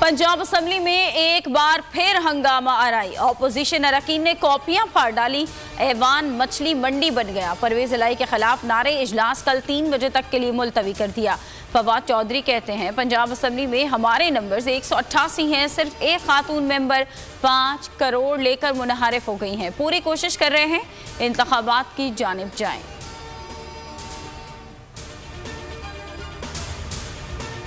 Punjab assembly में एक बार फिर हंगामा आराई। ऑपोजिशन अरकान ने कॉपियां फाड़ डाली। ऐवान मछली मंडी बन गया। परवेज इलाही के खिलाफ नारे। इजलास कल 3 बजे तक के लिए मुलतवी कर दिया। फवाद चौधरी कहते हैं पंजाब असेंबली में हमारे नंबर्स 188 हैं, सिर्फ एक खातून मेंबर 5 करोड़ लेकर मुनहरिफ हो गई हैं। पूरी कोशिश कर रहे हैं इंतखाबात की जानिब जाएं।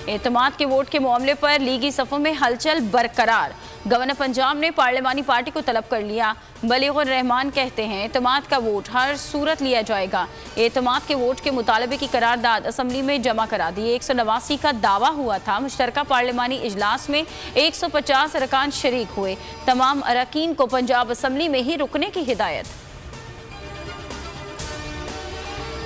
एतमाद के वोट के मामले पर लीगी सफ़ों में हलचल बरकरार। गवर्नर पंजाब ने पार्लिमानी पार्टी को तलब कर लिया। बलीगुर रहमान कहते हैं एतमाद का वोट हर सूरत लिया जाएगा। एतमाद के वोट के मुतालबे की करारदाद असेंबली में जमा करा दी। 189 का दावा हुआ था। मुश्तरका पार्लिमानी इजलास में 150 अरकान शरीक हुए। तमाम अरकान को पंजाब असेंबली में ही रुकने की हिदायत।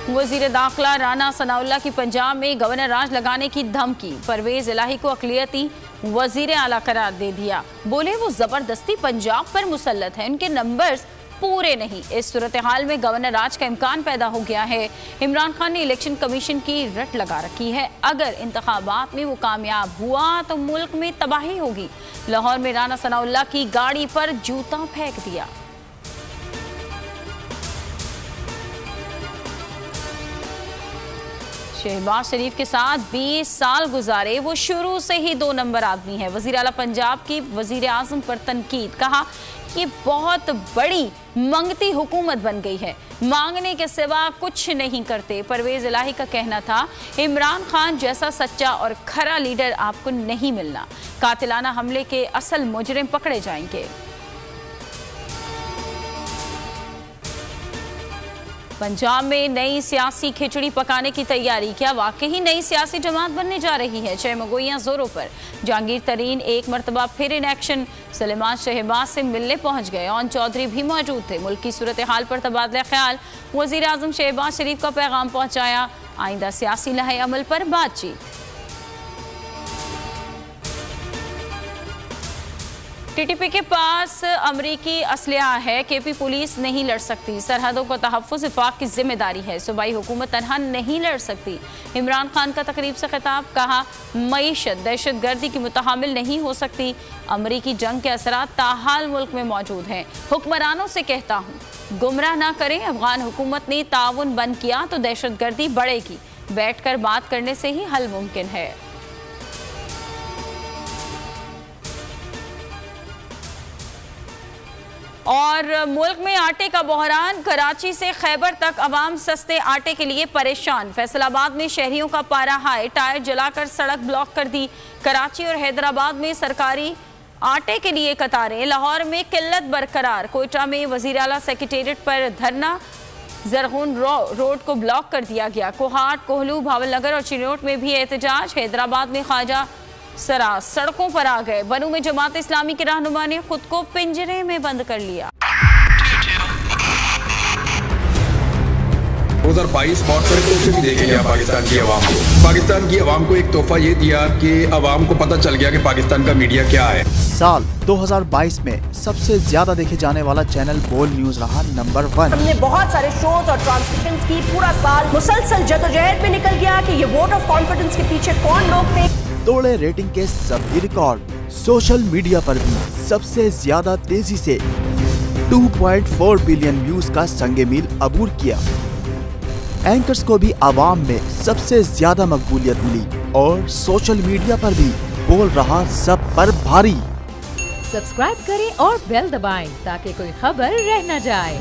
वजीर दाखिला राना सनाउल्लाह की पंजाब में गवर्नर राज लगाने की धमकी। परवेज इलाही को अक़लियती वजीर आला करार दे दिया। बोले वो जबरदस्ती पंजाब पर मुसल्लत है, उनके नंबर्स पूरे नहीं। इस सूरत हाल में गवर्नर राज का इम्कान पैदा हो गया है। इमरान खान ने इलेक्शन कमीशन की रट लगा रखी है। अगर इंतखाबात में वो कामयाब हुआ तो मुल्क में तबाही होगी। लाहौर में राना सनाउल्लाह की गाड़ी पर जूता फेंक दिया। शहबाज शरीफ के साथ 20 साल गुजारे, वो शुरू से ही 2 नंबर आदमी है। वजीर आला पंजाब की वजीर आजम पर तनकीद। कहा कि बहुत बड़ी मंगती हुकूमत बन गई है, मांगने के सिवा कुछ नहीं करते। परवेज इलाही का कहना था इमरान खान जैसा सच्चा और खरा लीडर आपको नहीं मिलना। कातिलाना हमले के असल मुजरिम पकड़े जाएंगे। पंजाब में नई सियासी खिचड़ी पकाने की तैयारी। क्या वाकई नई सियासी जमात बनने जा रही है? चहमगोइयां जोरों पर। जहांगीर तरीन एक मरतबा फिर इन एक्शन। सलेमान शहबाज से मिलने पहुंच गए। ओन चौधरी भी मौजूद थे। मुल्क की सूरत हाल पर तबादला ख्याल। वजीर आजम शहबाज शरीफ का पैगाम पहुंचाया। आइंदा सियासी लहे अमल पर बातचीत। टीटीपी के पास अमरीकी असलहा है। केपी पुलिस नहीं लड़ सकती। सरहदों को तहफ़्फ़ुज़ वफाक की जिम्मेदारी है। सूबाई हुकूमत तनहा नहीं लड़ सकती। इमरान खान का तकरीब से खिताब। कहा मईशत दहशत गर्दी की मुतहामिल नहीं हो सकती। अमरीकी जंग के असरात ताहाल मुल्क में मौजूद हैं। हुक्मरानों से कहता हूँ गुमराह ना करें। अफगान हुकूमत ने ताउन बंद किया तो दहशत गर्दी बढ़ेगी। बैठ कर बात करने से ही हल मुमकिन है। और मुल्क में आटे का बहरान। कराची से खैबर तक अवाम सस्ते आटे के लिए परेशान। फैसलाबाद में शहरियों का पारा हाई। टायर जलाकर सड़क ब्लॉक कर दी। कराची और हैदराबाद में सरकारी आटे के लिए कतारें। लाहौर में किल्लत बरकरार। कोयटा में वजीर आला सेक्रेटेरिएट पर धरना। जरगुन रोड को ब्लॉक कर दिया गया। कोहाट, कोहलू, भावलनगर और चिनोट में भी एहतजाज। हैदराबाद में ख्वाजा सरा सड़कों पर आ गए। बनू में जमात इस्लामी के रहनुमा ने खुद को पिंजरे में बंद कर लिया। 2022 बहुत सारे तोहफे भी देखे गया पाकिस्तान की आवाम को। पाकिस्तान की आवाम को एक तोहफा ये दिया कि आवाम को पता चल गया कि पाकिस्तान का मीडिया क्या है। साल 2022 में सबसे ज्यादा देखे जाने वाला चैनल बोल न्यूज रहा नंबर 1। हमने बहुत सारे शोज और ट्रांसमिशंस की। पूरा साल मुसलसल जदोजहद में निकल गया कि ये वोट ऑफ कॉन्फिडेंस के पीछे कौन लोग थे। तोड़े रेटिंग के सभी रिकॉर्ड। सोशल मीडिया पर भी सबसे ज्यादा तेजी से 2.4 बिलियन व्यूज का संगे मील अबूर किया। एंकर्स को भी आवाम में सबसे ज्यादा मकबूलियत मिली और सोशल मीडिया पर भी बोल रहा सब पर भारी। सब्सक्राइब करें और बेल दबाएं ताकि कोई खबर रह न जाए।